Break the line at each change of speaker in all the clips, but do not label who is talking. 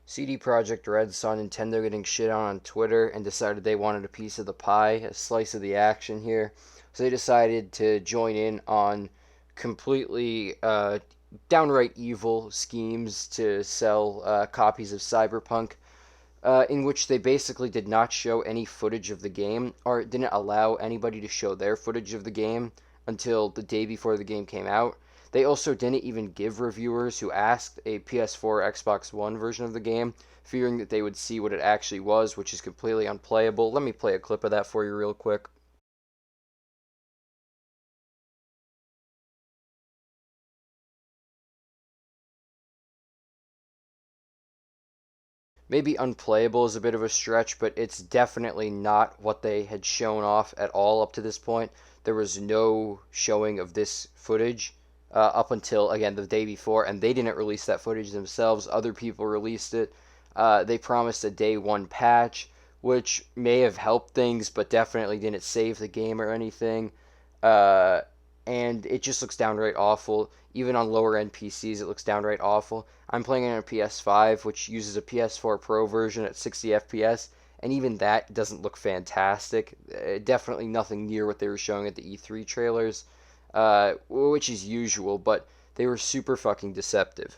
CD Projekt Red saw Nintendo getting shit on Twitter and decided they wanted a piece of the pie, a slice of the action here. So they decided to join in on completely downright evil schemes to sell copies of Cyberpunk, in which they basically did not show any footage of the game or didn't allow anybody to show their footage of the game until the day before the game came out. They also didn't even give reviewers who asked a PS4 or Xbox One version of the game, fearing that they would see what it actually was, which is completely unplayable. Let me play a clip of that for you real quick. Maybe unplayable is a bit of a stretch, but it's definitely not what they had shown off at all up to this point. There was no showing of this footage up until, again, the day before, and they didn't release that footage themselves. Other people released it. They promised a day one patch, which may have helped things, but definitely didn't save the game or anything. Uh, and it just looks downright awful. Even on lower end PCs, it looks downright awful. I'm playing it on a PS5, which uses a PS4 Pro version at 60 FPS, and even that doesn't look fantastic. Definitely nothing near what they were showing at the E3 trailers, which is usual, but they were super fucking deceptive.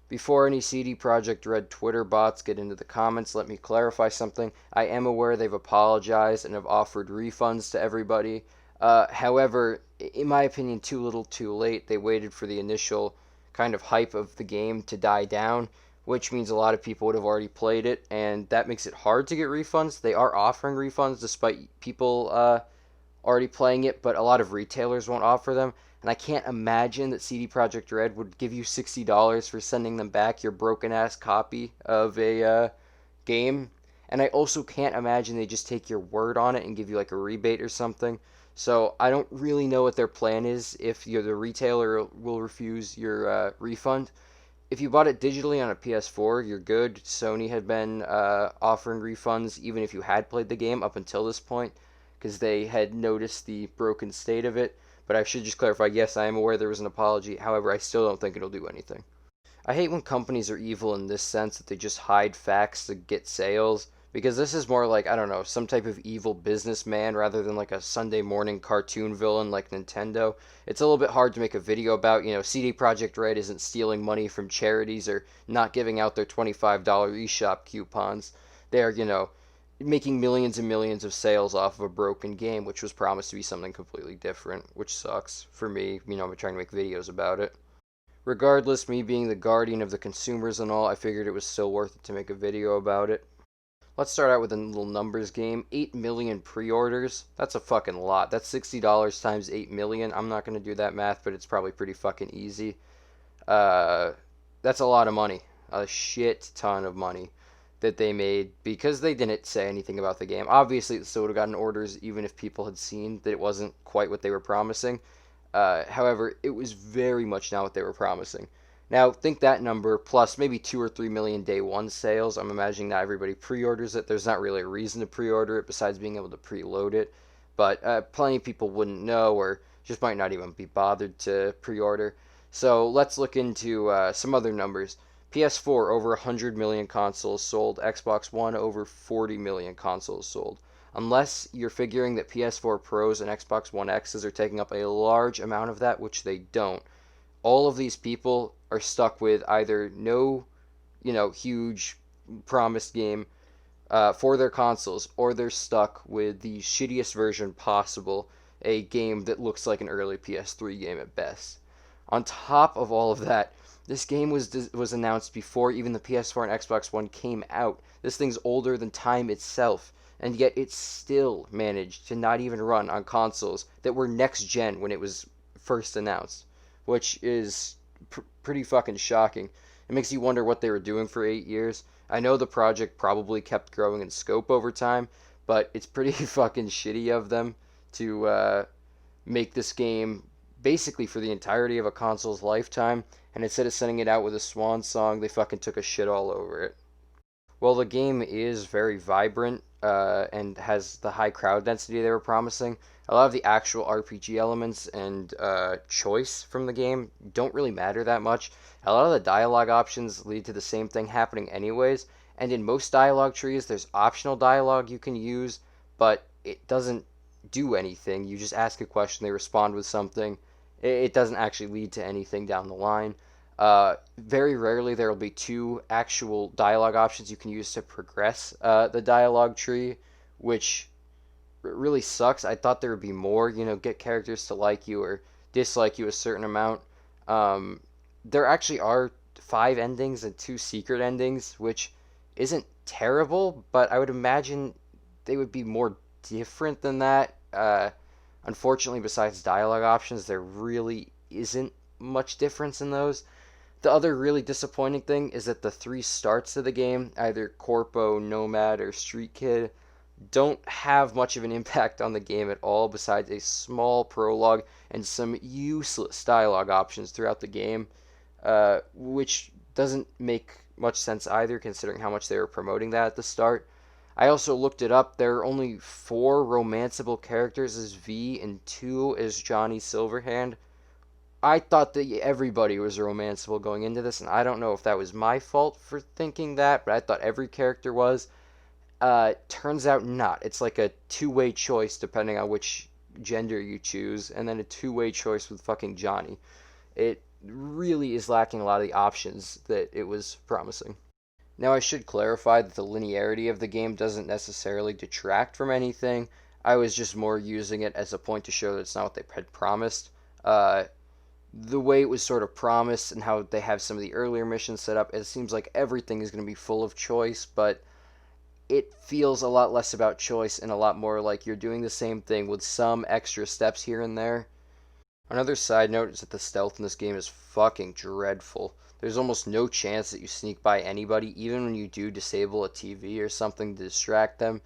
Before any CD Projekt Red Twitter bots get into the comments, let me clarify something. I am aware they've apologized and have offered refunds to everybody. However, in my opinion, too little too late. They waited for the initial kind of hype of the game to die down, which means a lot of people would have already played it, and that makes it hard to get refunds. They are offering refunds despite people already playing it, but a lot of retailers won't offer them. And I can't imagine that CD Projekt Red would give you $60 for sending them back your broken ass copy of a game. And I also can't imagine they just take your word on it and give you like a rebate or something. So I don't really know what their plan is if you're the retailer will refuse your refund. If you bought it digitally on a PS4, you're good. Sony had been offering refunds even if you had played the game up until this point because they had noticed the broken state of it. But I should just clarify, yes, I am aware there was an apology. However, I still don't think it'll do anything. I hate when companies are evil in this sense that they just hide facts to get sales. Because this is more like, I don't know, some type of evil businessman rather than like a Sunday morning cartoon villain like Nintendo. It's a little bit hard to make a video about, CD Projekt Red isn't stealing money from charities or not giving out their $25 eShop coupons. They are, making millions and millions of sales off of a broken game, which was promised to be something completely different, which sucks for me. I'm trying to make videos about it. Regardless, me being the guardian of the consumers and all, I figured it was still worth it to make a video about it. Let's start out with a little numbers game. 8 million pre-orders. That's a fucking lot. That's $60 times 8 million. I'm not going to do that math, but it's probably pretty fucking easy. Uh, that's a lot of money. A shit ton of money that they made because they didn't say anything about the game. Obviously, it still would have gotten orders even if people had seen that it wasn't quite what they were promising. However, it was very much not what they were promising. Now, think that number plus maybe 2 or 3 million day one sales. I'm imagining not everybody pre orders it. There's not really a reason to pre order it besides being able to preload it. But plenty of people wouldn't know or just might not even be bothered to pre order. So let's look into some other numbers. PS4 over 100 million consoles sold, Xbox One over 40 million consoles sold. Unless you're figuring that PS4 Pros and Xbox One X's are taking up a large amount of that, which they don't, all of these people are stuck with either no, huge promised game for their consoles, or they're stuck with the shittiest version possible, a game that looks like an early PS3 game at best. On top of all of that, this game was announced before even the PS4 and Xbox One came out. This thing's older than time itself, and yet it still managed to not even run on consoles that were next gen when it was first announced, which is pretty fucking shocking. It makes you wonder what they were doing for 8 years. I know the project probably kept growing in scope over time, but it's pretty fucking shitty of them to make this game basically for the entirety of a console's lifetime, and instead of sending it out with a swan song, they fucking took a shit all over it. Well, the game is very vibrant and has the high crowd density they were promising. A lot of the actual RPG elements and choice from the game don't really matter that much. A lot of the dialogue options lead to the same thing happening anyways, and in most dialogue trees, there's optional dialogue you can use, but it doesn't do anything. You just ask a question, they respond with something. It doesn't actually lead to anything down the line. Very rarely there will be two actual dialogue options you can use to progress the dialogue tree, which really sucks. I thought there would be more, get characters to like you or dislike you a certain amount. Um, there actually are five endings and two secret endings, which isn't terrible, but I would imagine they would be more different than that. Unfortunately, besides dialogue options, there really isn't much difference in those. The other really disappointing thing is that the three starts of the game, either Corpo, Nomad, or Street Kid, don't have much of an impact on the game at all besides a small prologue and some useless dialogue options throughout the game, which doesn't make much sense either considering how much they were promoting that at the start. I also looked it up. There are only four romanceable characters as V and two as Johnny Silverhand. I thought that everybody was romanceable going into this, and I don't know if that was my fault for thinking that, but I thought every character was. Turns out not. It's like a two-way choice depending on which gender you choose, and then a two-way choice with fucking Johnny. It really is lacking a lot of the options that it was promising. Now, I should clarify that the linearity of the game doesn't necessarily detract from anything. I was just more using it as a point to show that it's not what they had promised. The way it was sort of promised and how they have some of the earlier missions set up, it seems like everything is going to be full of choice, but it feels a lot less about choice and a lot more like you're doing the same thing with some extra steps here and there. Another side note is that the stealth in this game is fucking dreadful. There's almost no chance that you sneak by anybody, even when you do disable a TV or something to distract them.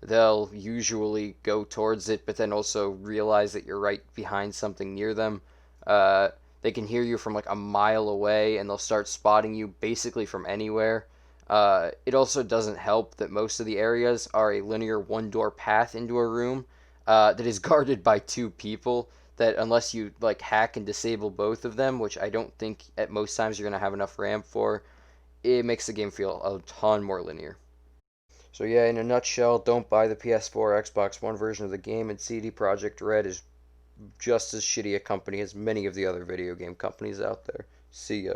They'll usually go towards it, but then also realize that you're right behind something near them. They can hear you from like a mile away, and they'll start spotting you basically from anywhere. It also doesn't help that most of the areas are a linear one door path into a room that is guarded by two people. That unless you like hack and disable both of them, which I don't think at most times you're gonna have enough RAM for, it makes the game feel a ton more linear. So yeah, in a nutshell, don't buy the PS4 or Xbox One version of the game, and CD Projekt Red is just as shitty a company as many of the other video game companies out there. See ya.